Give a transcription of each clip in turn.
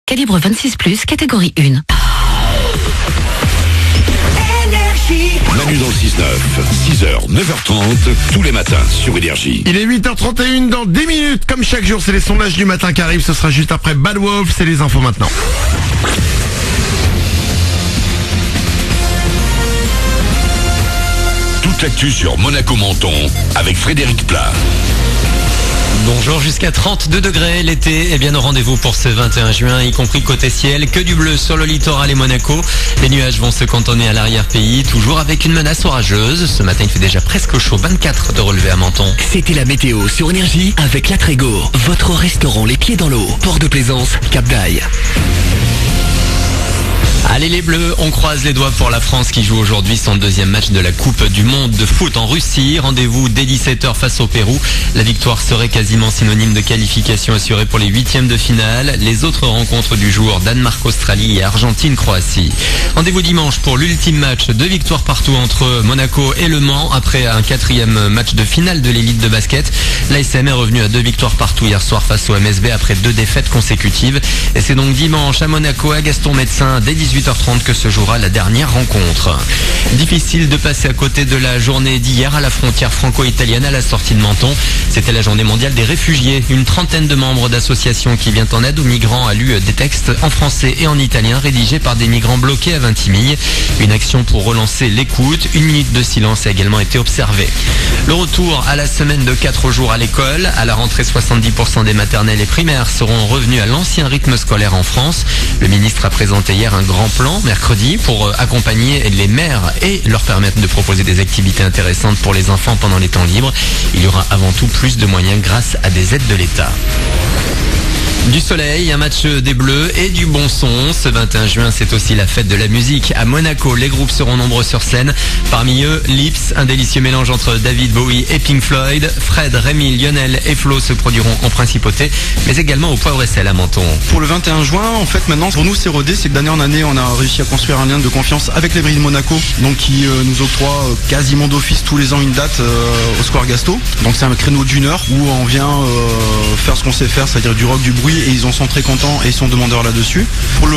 Calibre 26+, catégorie 1. Manu dans le 6-9, 6h, 9h30, tous les matins sur Énergie. Il est 8h31 dans 10 minutes. Comme chaque jour, c'est les sondages du matin qui arrivent. Ce sera juste après Bad Wolf. C'est les infos maintenant. Toute l'actu sur Monaco-Menton avec Frédéric Plat. Bonjour, jusqu'à 32 degrés, l'été est bien au rendez-vous pour ce 21 juin, y compris côté ciel, que du bleu sur le littoral et Monaco. Les nuages vont se cantonner à l'arrière-pays, toujours avec une menace orageuse. Ce matin, il fait déjà presque chaud, 24 de relevé à Menton. C'était la météo sur Énergie avec La Trégo, votre restaurant les pieds dans l'eau, port de Plaisance, Cap d'Aille. Allez les Bleus, on croise les doigts pour la France qui joue aujourd'hui son deuxième match de la Coupe du Monde de foot en Russie. Rendez-vous dès 17h face au Pérou. La victoire serait quasiment synonyme de qualification assurée pour les huitièmes de finale. Les autres rencontres du jour, Danemark-Australie et Argentine-Croatie. Rendez-vous dimanche pour l'ultime match, 2 victoires partout entre Monaco et Le Mans après un 4e match de finale de l'élite de basket. L'ASM est revenu à 2 victoires partout hier soir face au MSB après 2 défaites consécutives. Et c'est donc dimanche à Monaco, à Gaston-Médecin, dès 18h30 que se jouera la dernière rencontre. Difficile de passer à côté de la journée d'hier à la frontière franco-italienne à la sortie de Menton. C'était la journée mondiale des réfugiés. Une trentaine de membres d'associations qui viennent en aide aux migrants a lu des textes en français et en italien rédigés par des migrants bloqués à Vintimille. Une action pour relancer l'écoute. 1 minute de silence a également été observée. Le retour à la semaine de 4 jours à l'école. À la rentrée, 70% des maternelles et primaires seront revenus à l'ancien rythme scolaire en France. Le ministre a présenté hier un grand plan mercredi pour accompagner les mères et leur permettre de proposer des activités intéressantes pour les enfants pendant les temps libres. Il y aura avant tout plus de moyens grâce à des aides de l'État. Du soleil, un match des Bleus et du bon son. Ce 21 juin, c'est aussi la fête de la musique. À Monaco, les groupes seront nombreux sur scène. Parmi eux, Lips, un délicieux mélange entre David Bowie et Pink Floyd. Fred, Rémi, Lionel et Flo se produiront en principauté, mais également au Poivre et Sel à Menton. Pour le 21 juin, en fait, maintenant, pour nous, c'est rodé. C'est que d'année en année, on a réussi à construire un lien de confiance avec les Brilles de Monaco, donc qui nous octroie quasiment d'office tous les ans une date au Square Gasto. Donc c'est un créneau d'1 heure où on vient faire ce qu'on sait faire, c'est-à-dire du rock, du bruit, et ils en sont très contents et ils sont demandeurs là-dessus. Pour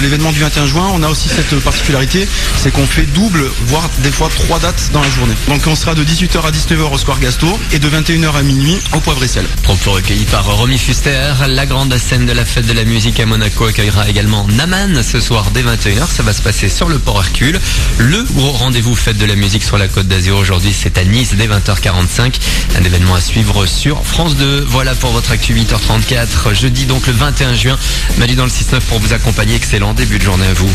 l'événement du 21 juin, on a aussi cette particularité, c'est qu'on fait double, voire des fois 3 dates dans la journée. Donc on sera de 18h à 19h au Square Gasto et de 21h à minuit au Poivre et Sel. Propos recueillis par Romy Fuster. La grande scène de la fête de la musique à Monaco accueillera également Naman ce soir dès 21h. Ça va se passer sur le port Hercule. Le gros rendez-vous fête de la musique sur la Côte d'Azur aujourd'hui, c'est à Nice dès 20h45. Un événement à suivre sur France 2. Voilà pour votre actu 8h34. Jeudi donc le 21 juin. Manu dans le 6-9 pour vous accompagner. Excellent début de journée à vous.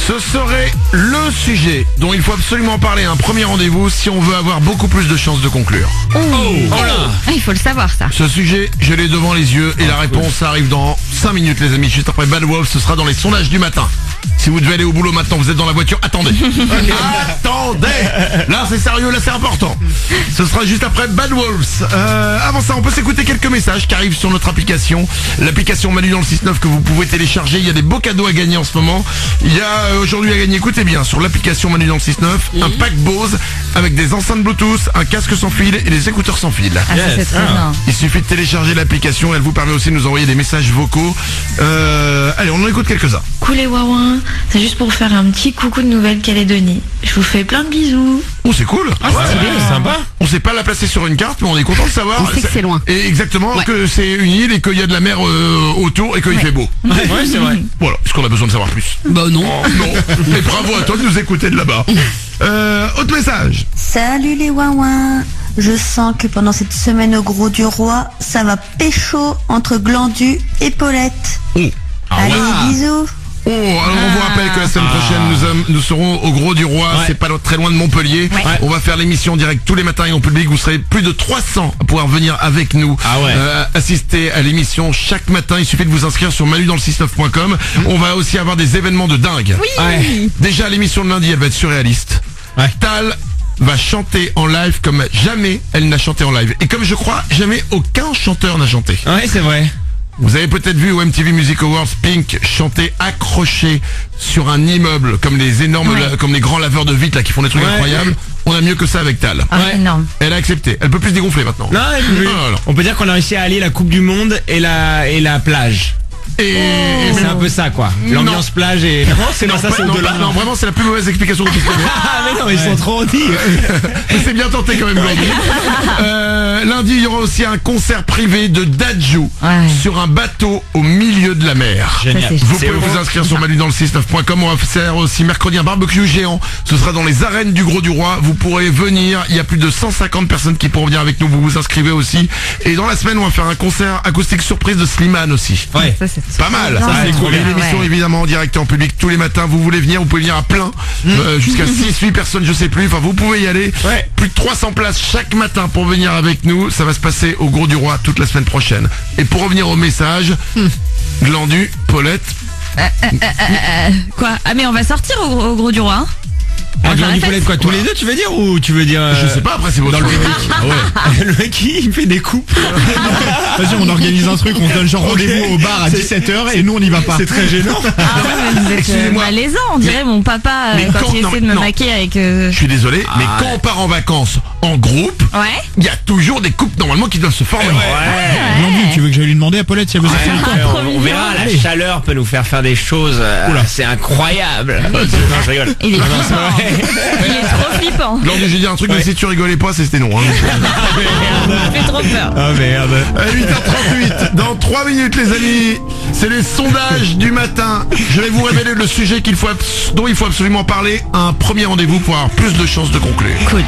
Ce serait le sujet dont il faut absolument parler. Un premier rendez-vous si on veut avoir beaucoup plus de chances de conclure. Il faut le savoir ça. Ce sujet, je l'ai devant les yeux et la réponse arrive dans 5 minutes les amis. Juste après Bad Wolf, ce sera dans les sondages du matin. Si vous devez aller au boulot maintenant, vous êtes dans la voiture, attendez. Attendez. Là c'est sérieux, là c'est important. Ce sera juste après Bad Wolves. Avant ça, on peut s'écouter quelques messages qui arrivent sur notre application. L'application Manu dans le 6-9 que vous pouvez télécharger. Il y a des beaux cadeaux à gagner en ce moment. Il y a aujourd'hui à gagner, écoutez bien, sur l'application Manu dans le 6-9, un pack Bose avec des enceintes Bluetooth, un casque sans fil et des écouteurs sans fil. Ah, ça c'est très bien. Il suffit de télécharger l'application, elle vous permet aussi de nous envoyer des messages vocaux. Allez, on en écoute quelques-uns. Coucou les Wawins, c'est juste pour faire un petit coucou de Nouvelle-Calédonie. Je vous fais plein de bisous. Oh, c'est cool. C'est sympa. On sait pas la placer sur une carte, mais on est content de savoir. On sait que c'est loin. Et exactement, que c'est une île et qu'il y a de la mer autour et qu'il fait beau. Ouais, c'est vrai. Voilà, est-ce qu'on a besoin de savoir plus? Bah non. Oh, non. Mais bravo à toi de nous écouter de là-bas. Autre message. Salut les ouin-ouin. Je sens que pendant cette semaine au Gros du Roi, ça va pécho entre Glandu et Paulette. Allez, bisous. Oh, alors on vous rappelle que la semaine prochaine nous serons au Gros du Roi, c'est pas très loin de Montpellier. On va faire l'émission en direct tous les matins et en public. Vous serez plus de 300 à pouvoir venir avec nous assister à l'émission chaque matin. Il suffit de vous inscrire sur manudansle69.com. On va aussi avoir des événements de dingue. Déjà l'émission de lundi, elle va être surréaliste. Tal va chanter en live comme jamais elle n'a chanté en live. Et comme je crois, jamais aucun chanteur n'a chanté. Ouais, c'est vrai. Vous avez peut-être vu au MTV Music Awards Pink chanter accroché sur un immeuble comme les énormes, comme les grands laveurs de vitres là qui font des trucs incroyables. On a mieux que ça avec Tal. Énorme. Elle a accepté. Elle peut plus se dégonfler maintenant. Non, on peut dire qu'on a réussi à allier la Coupe du Monde et la plage. Et c'est un peu ça quoi. L'ambiance plage et... Non, c'est pas ça, c'est au-delà. Non, vraiment c'est la plus mauvaise explication que je puisse donner. Ah mais non, ils sont trop hauts. Mais c'est bien tenté quand même lundi. Lundi il y aura aussi un concert privé de Dadju sur un bateau au milieu de la mer. Génial. Vous pouvez vous inscrire sur manudanle69.com. On va faire aussi mercredi un barbecue géant. Ce sera dans les arènes du Gros du Roi. Vous pourrez venir. Il y a plus de 150 personnes qui pourront venir avec nous. Vous vous inscrivez aussi. Et dans la semaine on va faire un concert acoustique surprise de Slimane aussi. Ouais. Ça, c'est Pas mal. Ça, C'est cool. Une émission évidemment en direct et en public tous les matins. Vous voulez venir, vous pouvez venir à plein. Jusqu'à 6-8 personnes, je sais plus. Enfin, vous pouvez y aller. Plus de 300 places chaque matin pour venir avec nous. Ça va se passer au Gros du Roi toute la semaine prochaine. Et pour revenir au message, Glandu, Paulette. Quoi? Ah mais on va sortir au Gros du Roi. Hein. Ah, Glandu Paulette quoi, tous les deux tu veux dire ou tu veux dire Je sais pas, après c'est votre dans le choix. public. Le mec il fait des coupes. Vas-y, on organise un truc, on se donne genre rendez-vous au bar à 17h et nous on y va pas. C'est très gênant. Ah ouais, mais vous êtes Excusez-moi. malaisant. On dirait mon papa mais quand quand- il non, essaie de me non. maquiller avec... Je suis désolé, mais quand on part en vacances en groupe, Ouais. il y a toujours des couples normalement qui doivent se former. Glandu, tu veux que j'aille lui demander à Paulette s'il y a besoin de silicone? On verra, la chaleur peut nous faire des choses. C'est incroyable. Non, je rigole. Il est trop flippant. Glandu, j'ai dit un truc, mais si tu rigolais pas, c'était non. Hein. Il fait trop peur. Oh merde. 8h38, dans 3 minutes les amis, c'est les sondages du matin. Je vais vous révéler le sujet dont il faut absolument parler. Un premier rendez-vous pour avoir plus de chances de conclure. Cool.